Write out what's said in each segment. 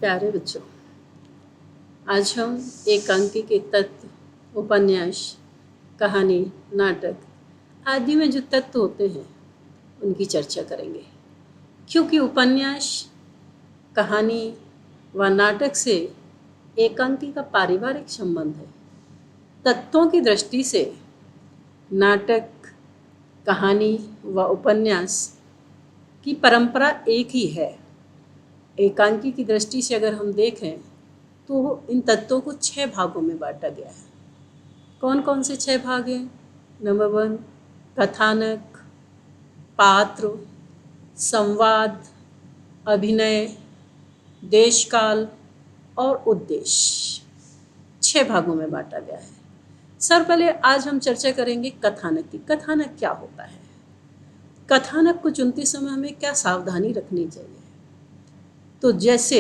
प्यारे बच्चों, आज हम एकांकी के तत्व, उपन्यास, कहानी, नाटक आदि में जो तत्व होते हैं उनकी चर्चा करेंगे। क्योंकि उपन्यास, कहानी व नाटक से एकांकी का पारिवारिक संबंध है। तत्वों की दृष्टि से नाटक, कहानी व उपन्यास की परंपरा एक ही है। एकांकी की दृष्टि से अगर हम देखें तो इन तत्वों को 6 भागों में बांटा गया है। कौन कौन से 6 भाग हैं? नंबर 1 कथानक, पात्र, संवाद, अभिनय, देशकाल और उद्देश्य। 6 भागों में बांटा गया है। सर पहले आज हम चर्चा करेंगे कथानक की। कथानक क्या होता है? कथानक को चुनते समय हमें क्या सावधानी रखनी चाहिए? तो जैसे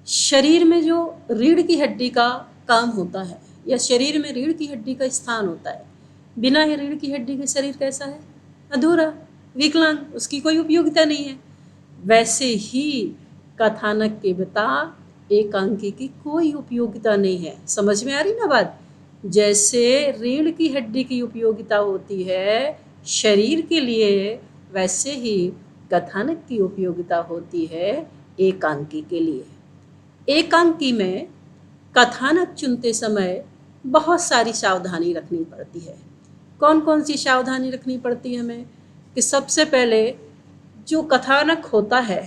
शरीर में जो रीढ़ की हड्डी का काम होता है या शरीर में रीढ़ की हड्डी का स्थान होता है, बिना रीढ़ की हड्डी के शरीर कैसा है? अधूरा, विकलांग, उसकी कोई उपयोगिता नहीं है। वैसे ही कथानक के बता एकांकी की कोई उपयोगिता नहीं है। समझ में आ रही ना बात? जैसे रीढ़ की हड्डी की उपयोगिता होती है शरीर के लिए, वैसे ही कथानक की उपयोगिता होती है एकांकी के लिए। एकांकी में कथानक चुनते समय बहुत सारी सावधानी रखनी पड़ती है। कौन कौन सी सावधानी रखनी पड़ती है हमें? कि सबसे पहले जो कथानक होता है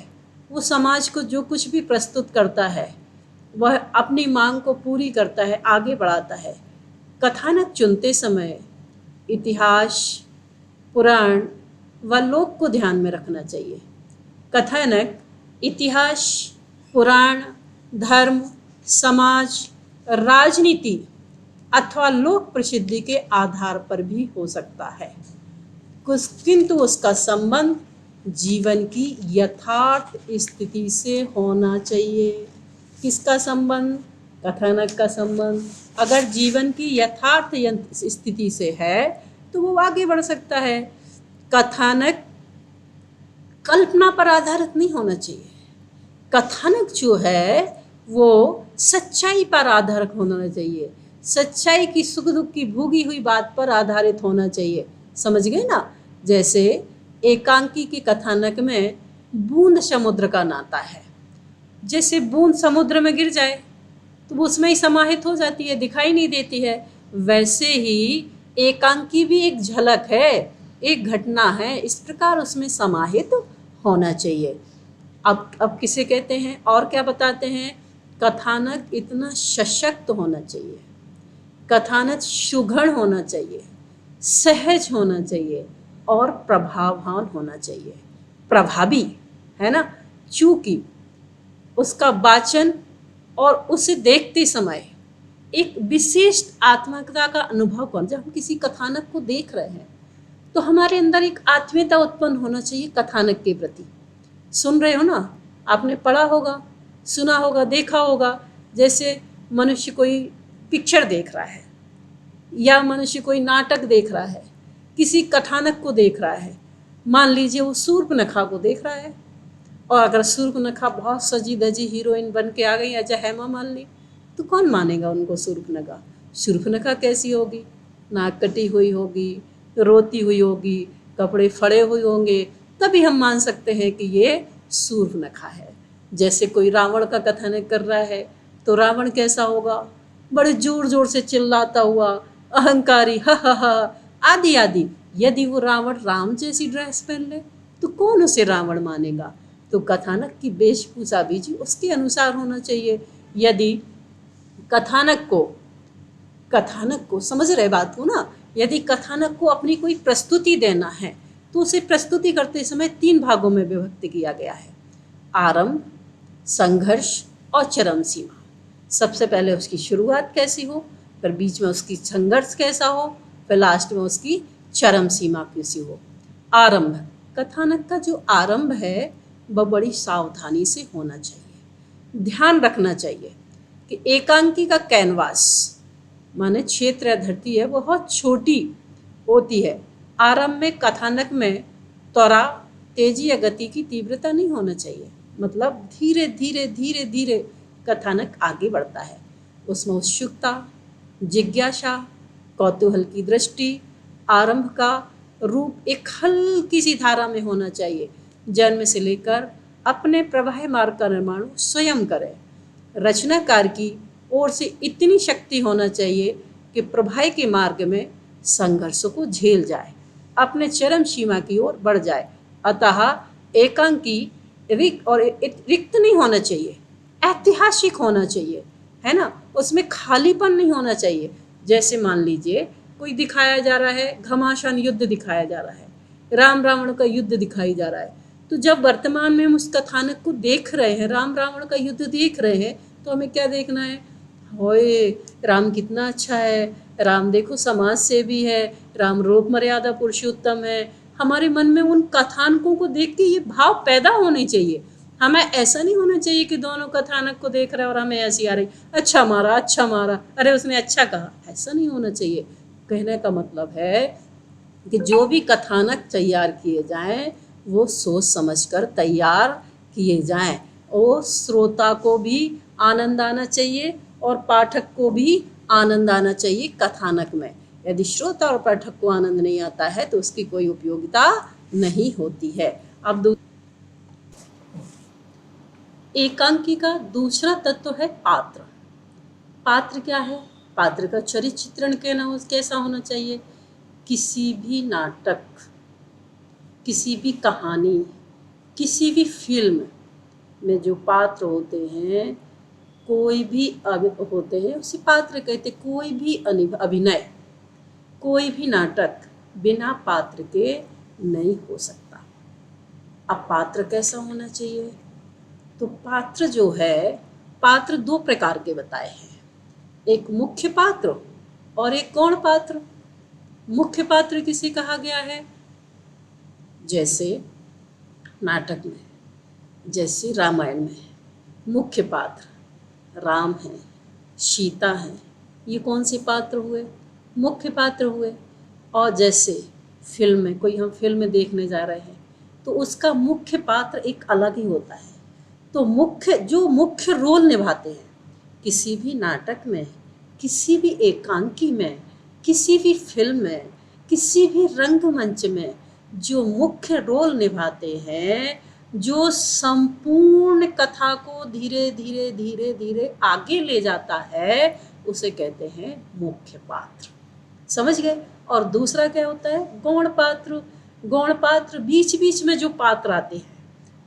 वो समाज को जो कुछ भी प्रस्तुत करता है वह अपनी मांग को पूरी करता है, आगे बढ़ाता है। कथानक चुनते समय इतिहास, पुराण व लोक को ध्यान में रखना चाहिए। कथानक इतिहास, पुराण, धर्म, समाज, राजनीति अथवा लोक प्रसिद्धि के आधार पर भी हो सकता है, किंतु उसका संबंध जीवन की यथार्थ स्थिति से होना चाहिए। किसका संबंध? कथानक का संबंध अगर जीवन की यथार्थ स्थिति से है तो वो आगे बढ़ सकता है। कथानक कल्पना पर आधारित नहीं होना चाहिए। कथानक जो है वो सच्चाई पर आधारित होना चाहिए। सच्चाई की, सुख दुख की भोगी हुई बात पर आधारित होना चाहिए। समझ गए ना? जैसे एकांकी के कथानक में बूंद समुद्र का नाता है। जैसे बूंद समुद्र में गिर जाए तो वो उसमें ही समाहित हो जाती है, दिखाई नहीं देती है। वैसे ही एकांकी भी एक झलक है, एक घटना है, इस प्रकार उसमें समाहित होना चाहिए। अब किसे कहते हैं और क्या बताते हैं? कथानक इतना सशक्त होना चाहिए, कथानक सुघड़ होना चाहिए, सहज होना चाहिए और प्रभाववान होना चाहिए, प्रभावी, है ना? चूँकि उसका वाचन और उसे देखते समय एक विशिष्ट आत्मिकता का अनुभव कर। जब हम किसी कथानक को देख रहे हैं तो हमारे अंदर एक आत्मीयता उत्पन्न होना चाहिए कथानक के प्रति। सुन रहे हो ना? आपने पढ़ा होगा, सुना होगा, देखा होगा। जैसे मनुष्य कोई पिक्चर देख रहा है या मनुष्य कोई नाटक देख रहा है, किसी कथानक को देख रहा है। मान लीजिए वो शूर्पणखा को देख रहा है, और अगर शूर्पणखा बहुत सजी धजी हीरोइन बन के आ गई, अजय हेमा मालिनी, तो कौन मानेगा उनको शूर्पणखा? शूर्पणखा कैसी होगी? नाक कटी हुई होगी, रोती हुई होगी, कपड़े फड़े हुए होंगे, तभी हम मान सकते हैं कि ये शूर्पणखा है। जैसे कोई रावण का कथानक कर रहा है तो रावण कैसा होगा? बड़े जोर जोर से चिल्लाता हुआ, अहंकारी, हा हा हा आदि आदि। यदि वो रावण राम जैसी ड्रेस पहन ले तो कौन उसे रावण मानेगा? तो कथानक की वेशभूषा भी जी उसके अनुसार होना चाहिए। यदि कथानक को समझ रहे बात को ना? यदि कथानक को अपनी कोई प्रस्तुति देना है तो उसे प्रस्तुति करते समय 3 भागों में विभक्त किया गया है: आरंभ, संघर्ष और चरम सीमा। सबसे पहले उसकी शुरुआत कैसी हो, फिर बीच में उसकी संघर्ष कैसा हो, फिर लास्ट में उसकी चरम सीमा कैसी हो। आरंभ, कथानक का जो आरंभ है वह बड़ी सावधानी से होना चाहिए। ध्यान रखना चाहिए कि एकांकी का कैनवास माने क्षेत्र या धरती है बहुत छोटी होती है। आरंभ में कथानक में त्वरा, तेजी या गति की तीव्रता नहीं होना चाहिए। मतलब धीरे धीरे धीरे धीरे कथानक आगे बढ़ता है। उसमें उत्सुकता, जिज्ञासा, कौतूहल की दृष्टि, आरंभ का रूप एक हल्की सी धारा में होना चाहिए। जन्म से लेकर अपने प्रवाह मार्ग का निर्माण स्वयं करें। रचनाकार की ओर से इतनी शक्ति होना चाहिए कि प्रवाह के मार्ग में संघर्षों को झेल जाए, अपने चरम सीमा की ओर बढ़ जाए। अतः एकांकी रिक्त नहीं होना चाहिए, ऐतिहासिक होना चाहिए, है ना। उसमें खालीपन नहीं होना चाहिए। जैसे मान लीजिए कोई दिखाया जा रहा है, घमासान युद्ध दिखाया जा रहा है, राम रावण का युद्ध दिखाई जा रहा है, तो जब वर्तमान में हम उस कथानक को देख रहे हैं, राम रावण का युद्ध देख रहे हैं, तो हमें क्या देखना है? होए राम कितना अच्छा है, राम देखो समाज सेवी है, राम रूप मर्यादा पुरुषोत्तम है। हमारे मन में उन कथानकों को देख के ये भाव पैदा होने चाहिए। हमें ऐसा नहीं होना चाहिए कि दोनों कथानक को देख रहे और हमें ऐसी आ रही, अच्छा मारा, अरे उसने अच्छा कहा। ऐसा नहीं होना चाहिए। कहने का मतलब है कि जो भी कथानक तैयार किए जाएं वो सोच समझकर तैयार किए जाएं, और श्रोता को भी आनंद आना चाहिए और पाठक को भी आनंद आना चाहिए कथानक में। यदि श्रोता और पाठक को आनंद नहीं आता है तो उसकी कोई उपयोगिता नहीं होती है। अब एकांकी का दूसरा तत्व है पात्र। पात्र क्या है? पात्र का चरित्र चित्रण कैसा होना चाहिए? किसी भी नाटक, किसी भी कहानी, किसी भी फिल्म में जो पात्र होते हैं, कोई भी होते हैं उसे पात्र कहते। कोई भी अभिनय, कोई भी नाटक बिना पात्र के नहीं हो सकता। अब पात्र कैसा होना चाहिए? तो पात्र जो है, पात्र दो प्रकार के बताए हैं, एक मुख्य पात्र और एक गौण पात्र। मुख्य पात्र किसे कहा गया है? जैसे नाटक में, जैसे रामायण में मुख्य पात्र राम है, सीता है, ये कौन से पात्र हुए? मुख्य पात्र हुए। और जैसे फिल्म में, कोई हम फिल्म देखने जा रहे हैं तो उसका मुख्य पात्र एक अलग ही होता है। तो मुख्य रोल निभाते हैं किसी भी नाटक में, किसी भी एकांकी में, किसी भी फिल्म में, किसी भी रंगमंच में, जो मुख्य रोल निभाते हैं, जो संपूर्ण कथा को धीरे धीरे धीरे धीरे आगे ले जाता है, उसे कहते हैं मुख्य पात्र। समझ गए? और दूसरा क्या होता है? गौण पात्र। गौण पात्र बीच बीच में जो पात्र आते हैं,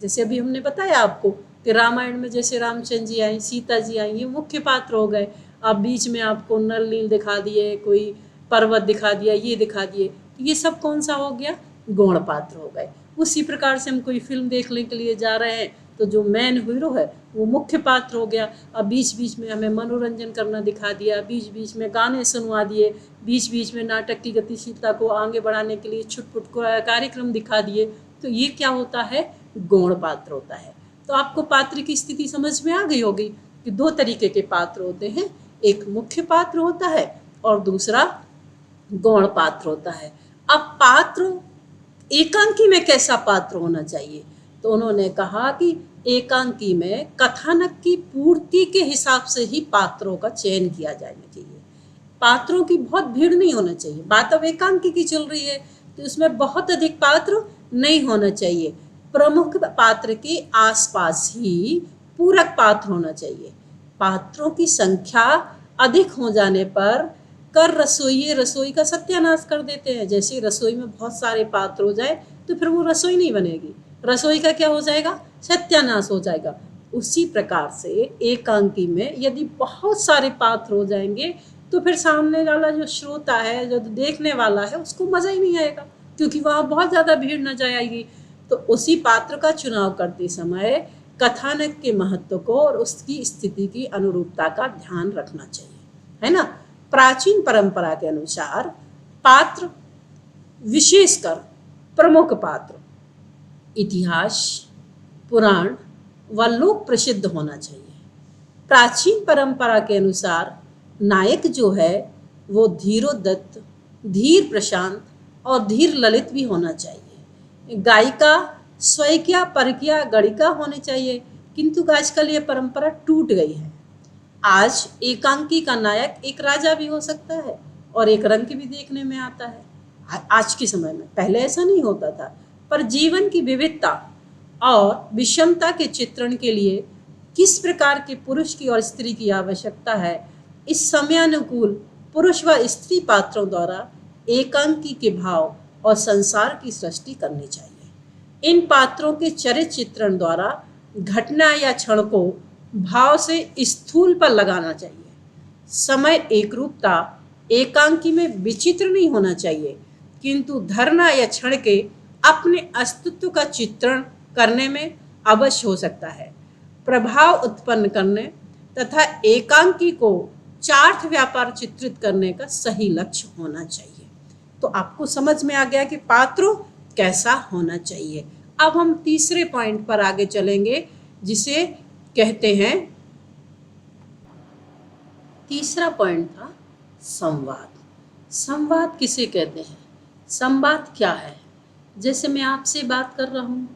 जैसे अभी हमने बताया आपको कि रामायण में जैसे रामचंद्र जी आई, सीता जी आई, ये मुख्य पात्र हो गए। अब बीच में आपको नल नील दिखा दिए, कोई पर्वत दिखा दिया, ये दिखा दिए, तो ये सब कौन सा हो गया? गौण पात्र हो गए। उसी प्रकार से हम कोई फिल्म देखने के लिए जा रहे हैं तो जो मेन हीरो है वो मुख्य पात्र हो गया। अब बीच बीच में हमें मनोरंजन करना दिखा दिया, बीच बीच में गाने सुनवा दिए, बीच बीच में नाटक की गतिशीलता को आगे बढ़ाने के लिए छुटपुट कार्यक्रम दिखा दिए, तो ये क्या होता है? गौण पात्र होता है। तो आपको पात्र की स्थिति समझ में आ गई होगी कि दो तरीके के पात्र होते हैं, एक मुख्य पात्र होता है और दूसरा गौण पात्र होता है। अब पात्र एकांकी में कैसा पात्र होना चाहिए? तो उन्होंने कहा कि एकांकी में कथानक की पूर्ति के हिसाब से ही पात्रों का चयन किया जाना चाहिए। पात्रों की बहुत भीड़ नहीं होना चाहिए। बात अब एकांकी की चल रही है तो इसमें बहुत अधिक पात्र नहीं होना चाहिए। प्रमुख पात्र के आसपास ही पूरक पात्र होना चाहिए। पात्रों की संख्या अधिक हो जाने पर रसोई का सत्यानाश कर देते हैं। जैसे रसोई में बहुत सारे पात्र हो जाए तो फिर वो रसोई नहीं बनेगी, रसोई का क्या हो जाएगा? सत्यानाश हो जाएगा। उसी प्रकार से एकांकी में यदि बहुत सारे पात्र हो जाएंगे तो फिर सामने वाला जो श्रोता है, जो देखने वाला है, उसको मज़ा ही नहीं आएगा, क्योंकि वहाँ बहुत ज़्यादा भीड़ न जाएगी। तो उसी पात्र का चुनाव करते समय कथानक के महत्व को और उसकी स्थिति की अनुरूपता का ध्यान रखना चाहिए, है ना। प्राचीन परंपरा के अनुसार पात्र, विशेषकर प्रमुख पात्र, इतिहास, पुराण व लोक प्रसिद्ध होना चाहिए। प्राचीन परंपरा के अनुसार नायक जो है वो धीरोदत्त, धीर प्रशांत और धीर ललित भी होना चाहिए। गायिका स्वैकिया परकिया गणिका होनी चाहिए, किंतु आजकल ये परंपरा टूट गई है। आज एकांकी का नायक एक राजा भी हो सकता है और एक रंग भी देखने में आता है आज के समय में। पहले ऐसा नहीं होता था। पर जीवन की विविधता और विषमता के चित्रण के लिए किस प्रकार के पुरुष की और स्त्री की आवश्यकता है, इस समयानुकूल पुरुष व स्त्री पात्रों द्वारा एकांकी के भाव और संसार की सृष्टि करनी चाहिए। इन पात्रों के चरित्र चित्रण द्वारा घटना या क्षण को भाव से स्थूल पर लगाना चाहिए। समय एकरूपता एकांकी में विचित्र नहीं होना चाहिए, किंतु धरना या क्षण के अपने अस्तित्व का चित्रण करने में अवश्य हो सकता है। प्रभाव उत्पन्न करने तथा एकांकी को चार्थ व्यापार चित्रित करने का सही लक्ष्य होना चाहिए। तो आपको समझ में आ गया कि पात्र कैसा होना चाहिए। अब हम तीसरे पॉइंट पर आगे चलेंगे, जिसे कहते हैं, तीसरा पॉइंट था संवाद। संवाद किसे कहते हैं? संवाद क्या है? जैसे मैं आपसे बात कर रहा हूँ,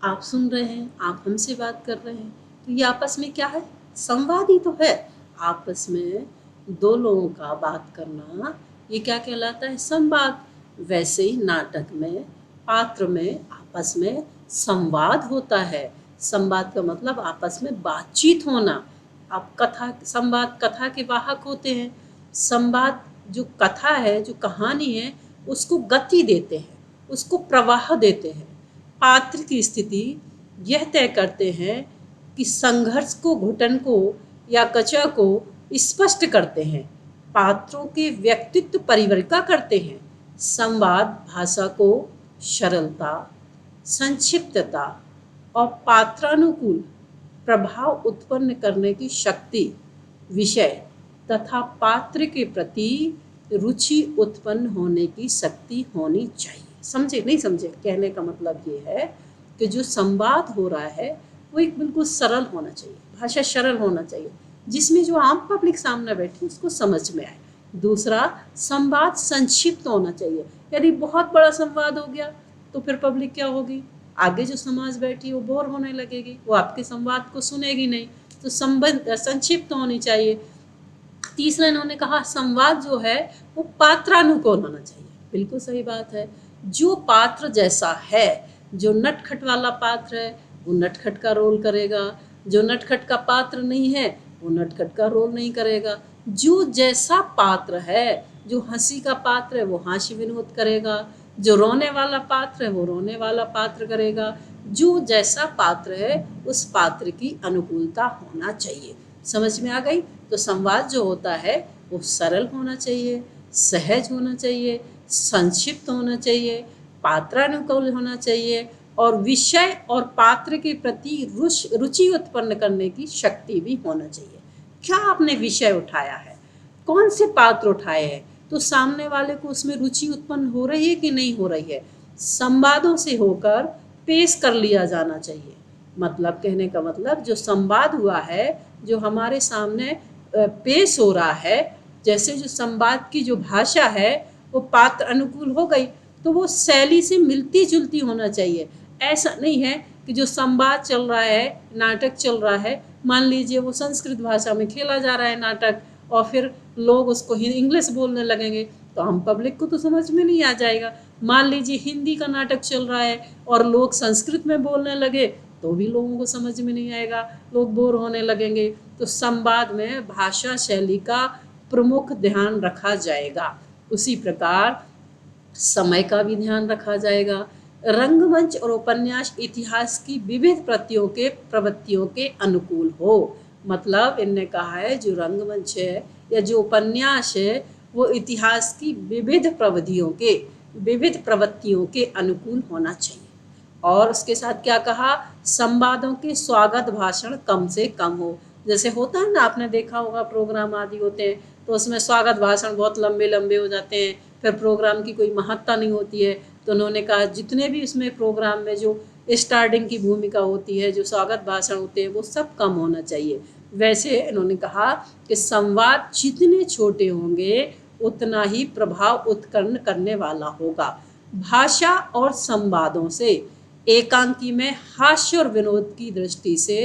आप सुन रहे हैं, आप हमसे बात कर रहे हैं, तो ये आपस में क्या है? संवाद ही तो है। आपस में दो लोगों का बात करना, ये क्या कहलाता है? संवाद। वैसे ही नाटक में, पात्र में आपस में संवाद होता है। संवाद का मतलब आपस में बातचीत होना। आप संवाद कथा के वाहक होते हैं। संवाद जो कथा है, जो कहानी है, उसको गति देते हैं, उसको प्रवाह देते हैं। पात्र की स्थिति यह तय करते हैं कि संघर्ष को, घुटन को या कचा को स्पष्ट करते हैं। पात्रों के व्यक्तित्व परिवर्तित करते हैं। संवाद भाषा को सरलता, संक्षिप्तता और पात्रानुकूल प्रभाव उत्पन्न करने की शक्ति, विषय तथा पात्र के प्रति रुचि उत्पन्न होने की शक्ति होनी चाहिए। समझे? नहीं समझे? कहने का मतलब ये है कि जो संवाद हो रहा है वो एक बिल्कुल सरल होना चाहिए, भाषा सरल होना चाहिए, जिसमें जो आम पब्लिक सामने बैठी उसको समझ में आए। दूसरा, संवाद संक्षिप्त होना चाहिए। यदि बहुत बड़ा संवाद हो गया तो फिर पब्लिक क्या होगी? आगे जो समाज बैठी वो बोर होने लगेगी, वो आपके संवाद को सुनेगी नहीं। तो संक्षिप्त होनी चाहिए। तीसरा इन्होंने कहा संवाद जो है वो पात्रानुकूल होना चाहिए। बिल्कुल सही बात है। जो पात्र जैसा है, जो नटखट वाला पात्र है वो नटखट का रोल करेगा, जो नटखट का पात्र नहीं है वो नटखट का रोल नहीं करेगा। जो जैसा पात्र है, जो हंसी का पात्र है वो हास्य विनोद करेगा, जो रोने वाला पात्र है वो रोने वाला पात्र करेगा। जो जैसा पात्र है उस पात्र की अनुकूलता होना चाहिए। समझ में आ गई? तो संवाद जो होता है वो सरल होना चाहिए, सहज होना चाहिए, संक्षिप्त होना चाहिए, पात्रानुकूल होना चाहिए और विषय और पात्र के प्रति रुचि उत्पन्न करने की शक्ति भी होना चाहिए। क्या आपने विषय उठाया है, कौन से पात्र उठाए हैं, तो सामने वाले को उसमें रुचि उत्पन्न हो रही है कि नहीं हो रही है, संवादों से होकर पेश कर लिया जाना चाहिए। मतलब कहने का मतलब जो संवाद हुआ है, जो हमारे सामने पेश हो रहा है, जैसे जो संवाद की जो भाषा है वो पात्र अनुकूल हो गई तो वो शैली से मिलती जुलती होना चाहिए। ऐसा नहीं है कि जो संवाद चल रहा है, नाटक चल रहा है, मान लीजिए वो संस्कृत भाषा में खेला जा रहा है नाटक और फिर लोग उसको इंग्लिश बोलने लगेंगे तो हम पब्लिक को तो समझ में नहीं आ जाएगा। मान लीजिए हिंदी का नाटक चल रहा है और लोग संस्कृत में बोलने लगे तो भी लोगों को समझ में नहीं आएगा, लोग बोर होने लगेंगे। तो संवाद में भाषा शैली का प्रमुख ध्यान रखा जाएगा। उसी प्रकार समय का भी ध्यान रखा जाएगा। रंगमंच और उपन्यास इतिहास की विविध प्रवृत्तियों के अनुकूल हो। मतलब इनने कहा है जो रंगमंच है या जो उपन्यास है वो इतिहास की विविध प्रवृत्तियों के अनुकूल होना चाहिए। और उसके साथ क्या कहा, संवादों के स्वागत भाषण कम से कम हो। जैसे होता है ना, आपने देखा होगा प्रोग्राम आदि होते हैं तो उसमें स्वागत भाषण बहुत लंबे लंबे हो जाते हैं, फिर प्रोग्राम की कोई महत्ता नहीं होती है। तो उन्होंने कहा जितने भी उसमें प्रोग्राम में जो स्टार्टिंग की भूमिका होती है, जो स्वागत भाषण होते हैं, वो सब कम होना चाहिए। वैसे इन्होंने कहा कि संवाद जितने छोटे होंगे उतना ही प्रभाव उत्पन्न करने वाला होगा। भाषा और संवादों से एकांकी में हास्य और विनोद की दृष्टि से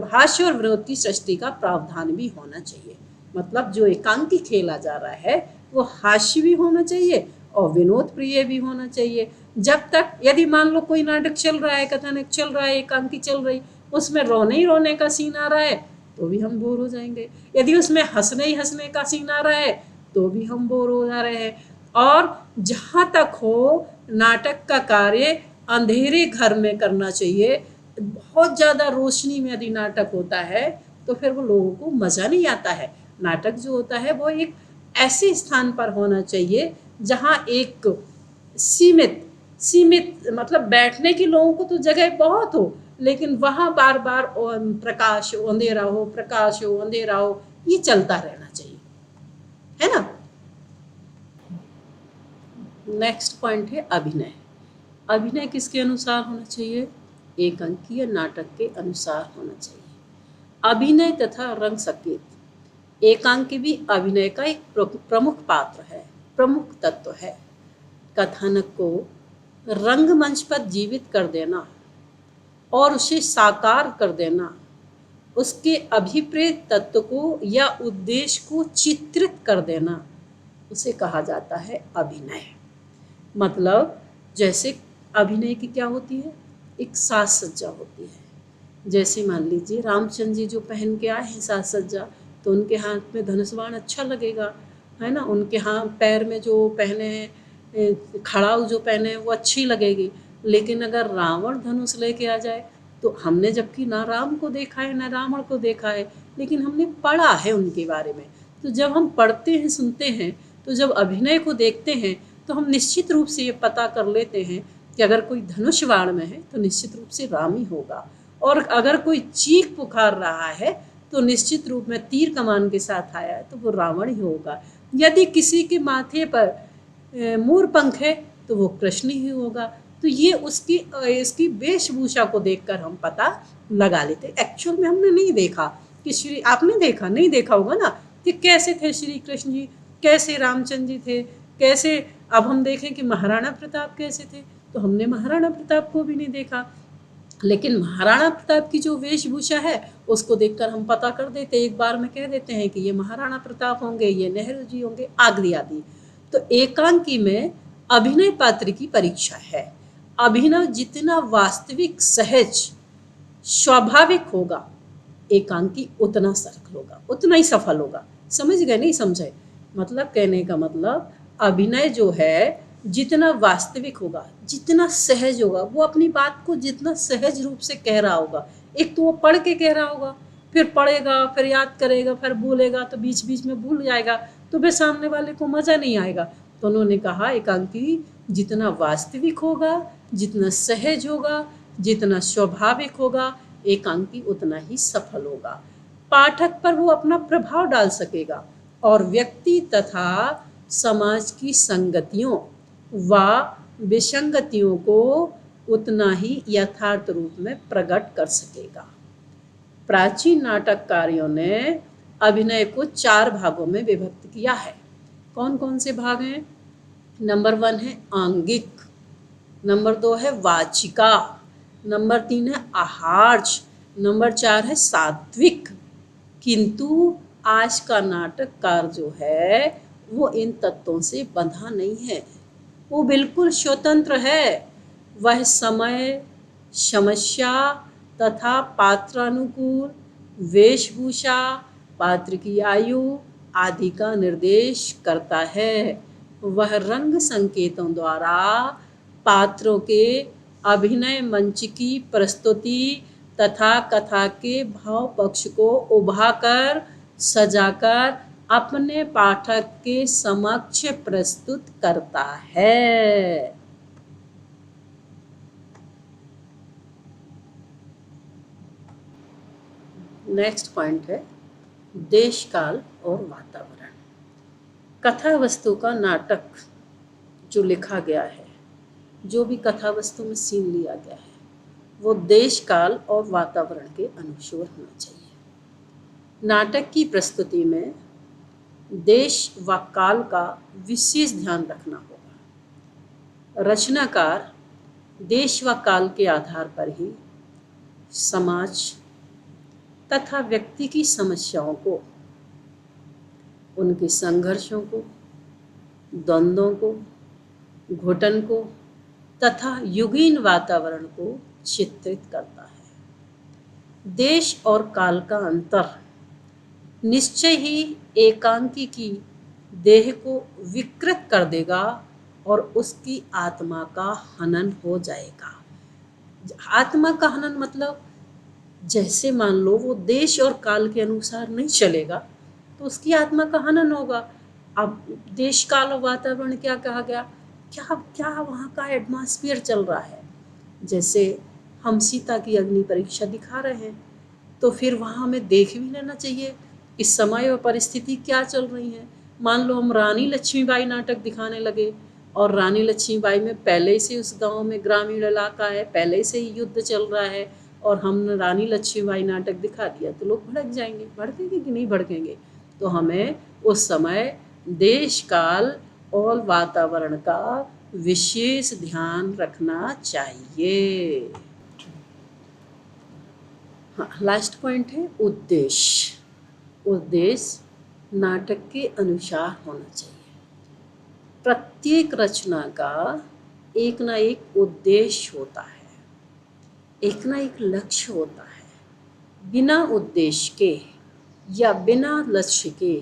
हास्य और विनोद की सृष्टि का प्रावधान भी होना चाहिए। मतलब जो एकांकी खेला जा रहा है वो हास्य भी होना चाहिए और विनोद प्रिय भी होना चाहिए। जब तक यदि मान लो कोई नाटक चल रहा है, कथानक चल रहा है, एकांकी चल रही, उसमें रोने ही रोने का सीन आ रहा है तो भी हम बोर हो जाएंगे। यदि उसमें हंसने ही हंसने का सीन आ रहा है तो भी हम बोर हो जा रहे हैं। और जहाँ तक हो नाटक का कार्य अंधेरे घर में करना चाहिए। बहुत ज़्यादा रोशनी में यदि नाटक होता है तो फिर वो लोगों को मज़ा नहीं आता है। नाटक जो होता है वो एक ऐसे स्थान पर होना चाहिए जहाँ एक सीमित सीमित मतलब बैठने के लोगों को तो जगह बहुत हो, लेकिन वहाँ बार बार प्रकाश हो अंधेरा हो, प्रकाश हो अंधेरा हो, ये चलता रहना चाहिए, है ना। नेक्स्ट पॉइंट है अभिनय। अभिनय किसके अनुसार होना चाहिए? एक अंकीय नाटक के अनुसार होना चाहिए। अभिनय तथा रंग संकेत। एकांकी भी अभिनय का एक प्रमुख पात्र है, प्रमुख तत्व है। कथानक को रंगमंच पर जीवित कर देना और उसे साकार कर देना, उसके अभिप्रेत तत्व को या उद्देश्य को चित्रित कर देना, उसे कहा जाता है अभिनय। मतलब जैसे अभिनय की क्या होती है? एक साज सज्जा होती है। जैसे मान लीजिए रामचंद्र जी जो पहन के आए हैं साज सज्जा, तो उनके हाथ में धनुष बाण अच्छा लगेगा, है ना। उनके हाथ पैर में जो पहने हैं खड़ाऊ जो पहने हैं वो अच्छी लगेगी। लेकिन अगर रावण धनुष लेके आ जाए तो हमने जबकि ना राम को देखा है ना रावण को देखा है, लेकिन हमने पढ़ा है उनके बारे में। तो जब हम पढ़ते हैं सुनते हैं तो जब अभिनय को देखते हैं तो हम निश्चित रूप से ये पता कर लेते हैं कि अगर कोई धनुष बाण में है तो निश्चित रूप से राम ही होगा, और अगर कोई चीख पुकार रहा है तो निश्चित रूप में तीर कमान के साथ आया है तो वो रावण ही होगा। यदि किसी के माथे पर मोर पंख है तो वो कृष्ण ही होगा। तो ये उसकी इसकी वेशभूषा को देखकर हम पता लगा लेते। एक्चुअल में हमने नहीं देखा कि श्री, आपने देखा नहीं देखा होगा ना कि कैसे थे श्री कृष्ण जी, कैसे रामचंद्र जी थे, कैसे। अब हम देखें कि महाराणा प्रताप कैसे थे, तो हमने महाराणा प्रताप को भी नहीं देखा, लेकिन महाराणा प्रताप की जो वेशभूषा है उसको देखकर हम पता कर देते, एक बार में कह देते हैं कि ये महाराणा प्रताप होंगे, ये नेहरू जी होंगे, आदि आदि। तो एकांकी में अभिनय पात्र की परीक्षा है। अभिनय जितना वास्तविक, सहज, स्वाभाविक होगा, एकांकी उतना सफल होगा, उतना ही सफल होगा। समझ गए? नहीं समझे? मतलब कहने का मतलब अभिनय जो है जितना वास्तविक होगा, जितना सहज होगा, वो अपनी बात को जितना सहज रूप से कह रहा होगा। एक तो वो पढ़ के कह रहा होगा, फिर पढ़ेगा, फिर याद करेगा, फिर बोलेगा तो बीच बीच में भूल जाएगा, तो फिर सामने वाले को मज़ा नहीं आएगा। तो उन्होंने कहा एकांकी जितना वास्तविक होगा, जितना सहज होगा, जितना स्वाभाविक होगा, एकांकी उतना ही सफल होगा। पाठक पर वो अपना प्रभाव डाल सकेगा और व्यक्ति तथा समाज की संगतियों व विसंगतियों को उतना ही यथार्थ रूप में प्रकट कर सकेगा। प्राचीन नाटककारों ने अभिनय को 4 भागों में विभक्त किया है। कौन कौन से भाग हैं? नंबर 1 है आंगिक, नंबर 2 है वाचिका, नंबर 3 है आहार्य, नंबर 4 है सात्विक। किंतु आज का नाटककार जो है वो इन तत्वों से बंधा नहीं है, वो बिल्कुल स्वतंत्र है। वह समय, समस्या तथा पात्रानुकूल वेशभूषा, पात्र की आयु आदि का निर्देश करता है। वह रंग संकेतों द्वारा पात्रों के अभिनय मंच की प्रस्तुति तथा कथा के भाव पक्ष को उभाकर सजाकर अपने पाठक के समक्ष प्रस्तुत करता है। नेक्स्ट पॉइंट है देश काल और वातावरण। कथा वस्तु का नाटक जो लिखा गया है, जो भी कथा वस्तु में सीन लिया गया है, वो देश काल और वातावरण के अनुसार होना चाहिए। नाटक की प्रस्तुति में देश व काल का विशेष ध्यान रखना होगा। रचनाकार देश व काल के आधार पर ही समाज तथा व्यक्ति की समस्याओं को, उनके संघर्षों को, द्वंद्वों को, घुटन को तथा युगीन वातावरण को चित्रित करता है। देश और काल का अंतर निश्चय ही एकांकी की देह को विकृत कर देगा और उसकी आत्मा का हनन हो जाएगा। आत्मा का हनन मतलब जैसे मान लो वो देश और काल के अनुसार नहीं चलेगा तो उसकी आत्मा का हनन होगा। अब देश काल और वातावरण क्या कहा गया, क्या क्या वहाँ का एटमॉस्फेयर चल रहा है। जैसे हम सीता की अग्नि परीक्षा दिखा रहे हैं तो फिर वहाँ हमें देख भी लेना चाहिए इस समय और परिस्थिति क्या चल रही है। मान लो हम रानी लक्ष्मीबाई नाटक दिखाने लगे और रानी लक्ष्मीबाई में पहले से उस गांव में ग्रामीण इलाका है, पहले से ही युद्ध चल रहा है और हमने रानी लक्ष्मीबाई नाटक दिखा दिया तो लोग भड़क जाएंगे। भड़केंगे कि नहीं भड़केंगे? तो हमें उस समय देश काल और वातावरण का विशेष ध्यान रखना चाहिए। हाँ, लास्ट पॉइंट है उद्देश्य। उद्देश्य नाटक के अनुसार होना चाहिए। प्रत्येक रचना का एक ना एक उद्देश्य होता है, एक ना एक लक्ष्य होता है। बिना उद्देश्य के या बिना लक्ष्य के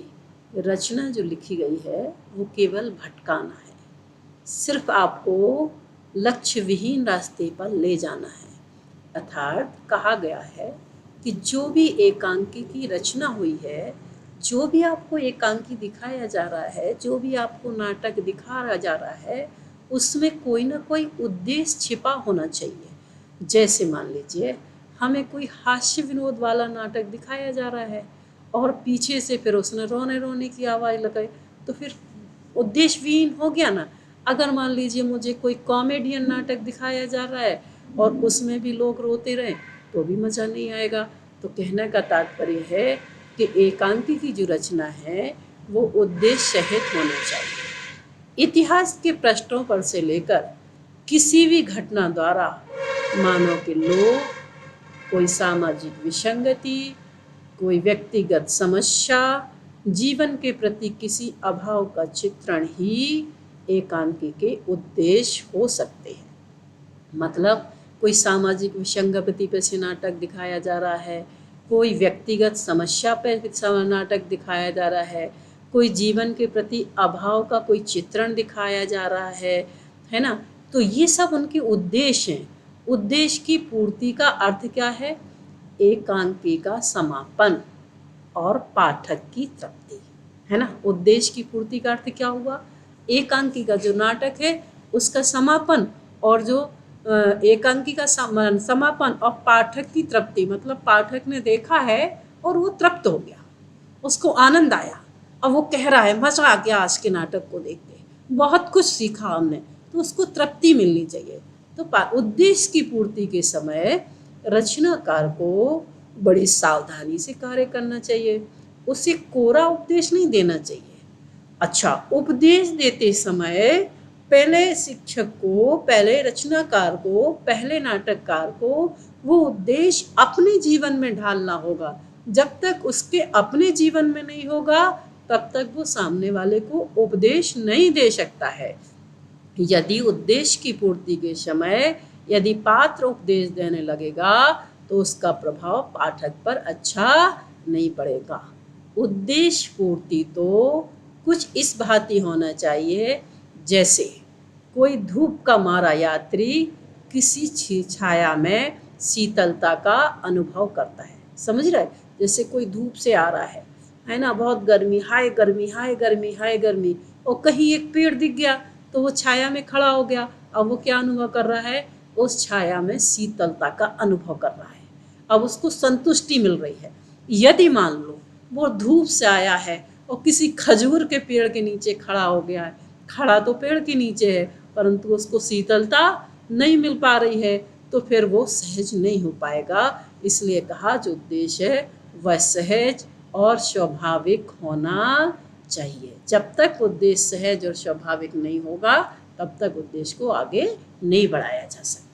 रचना जो लिखी गई है वो केवल भटकाना है, सिर्फ आपको लक्ष्य विहीन रास्ते पर ले जाना है। अर्थात कहा गया है कि जो भी एकांकी की रचना हुई है, जो भी आपको एकांकी दिखाया जा रहा है, जो भी आपको नाटक दिखाया जा रहा है, उसमें कोई ना कोई उद्देश्य छिपा होना चाहिए। जैसे मान लीजिए हमें कोई हास्य विनोद वाला नाटक दिखाया जा रहा है और पीछे से फिर उसने रोने रोने की आवाज़ लगाई तो फिर उद्देश्य विहीन हो गया ना। अगर मान लीजिए मुझे कोई कॉमेडियन नाटक दिखाया जा रहा है और उसमें भी लोग रोते रहें तो भी मज़ा नहीं आएगा। तो कहने का तात्पर्य है कि एकांकी की जो रचना है वो उद्देश्य सहित होना चाहिए। इतिहास के पृष्ठों पर से लेकर किसी भी घटना द्वारा मानव के लोग, कोई सामाजिक विसंगति, कोई व्यक्तिगत समस्या, जीवन के प्रति किसी अभाव का चित्रण ही एकांकी के उद्देश्य हो सकते हैं। मतलब कोई सामाजिक विसंगति पे से नाटक दिखाया जा रहा है, कोई व्यक्तिगत समस्या पे नाटक दिखाया जा रहा है, कोई जीवन के प्रति अभाव का कोई चित्रण दिखाया जा रहा है ना। तो ये सब उनके उद्देश्य हैं। उद्देश्य की पूर्ति का अर्थ क्या है? एकांकी का समापन और पाठक की तृप्ति, है ना। उद्देश्य की पूर्ति का अर्थ क्या हुआ? एकांकी का जो नाटक है उसका समापन, और जो एकांकी का समापन और पाठक की तृप्ति, मतलब पाठक ने देखा है और वो तृप्त हो गया, उसको आनंद आया और वो कह रहा है मज़ा आ गया आज के नाटक को देख के, बहुत कुछ सीखा हमने, तो उसको तृप्ति मिलनी चाहिए। तो उद्देश्य की पूर्ति के समय रचनाकार को बड़ी सावधानी से कार्य करना चाहिए, उसे कोरा उपदेश नहीं देना चाहिए। अच्छा, उपदेश देते समय पहले शिक्षक को, पहले रचनाकार को, पहले नाटककार को वो उद्देश्य अपने जीवन में ढालना होगा। जब तक उसके अपने जीवन में नहीं होगा तब तक वो सामने वाले को उपदेश नहीं दे सकता है। यदि उद्देश्य की पूर्ति के समय यदि पात्र उपदेश देने लगेगा तो उसका प्रभाव पाठक पर अच्छा नहीं पड़ेगा। उद्देश्य पूर्ति तो कुछ इस भांति होना चाहिए जैसे कोई धूप का मारा यात्री किसी छाया में शीतलता का अनुभव करता है। समझ रहे? जैसे कोई धूप से आ रहा है ना, बहुत गर्मी, हाय गर्मी, हाय गर्मी, हाय गर्मी, और कहीं एक पेड़ दिख गया तो वो छाया में खड़ा हो गया। अब वो क्या अनुभव कर रहा है? उस छाया में शीतलता का अनुभव कर रहा है, अब उसको संतुष्टि मिल रही है। यदि मान लो वो धूप से आया है और किसी खजूर के पेड़ के नीचे खड़ा हो गया है, खड़ा तो पेड़ के नीचे है परंतु उसको शीतलता नहीं मिल पा रही है, तो फिर वो सहज नहीं हो पाएगा। इसलिए कहा जो उद्देश्य है वह सहज और स्वाभाविक होना चाहिए। जब तक उद्देश्य सहज और स्वाभाविक नहीं होगा तब तक उद्देश्य को आगे नहीं बढ़ाया जा सकता।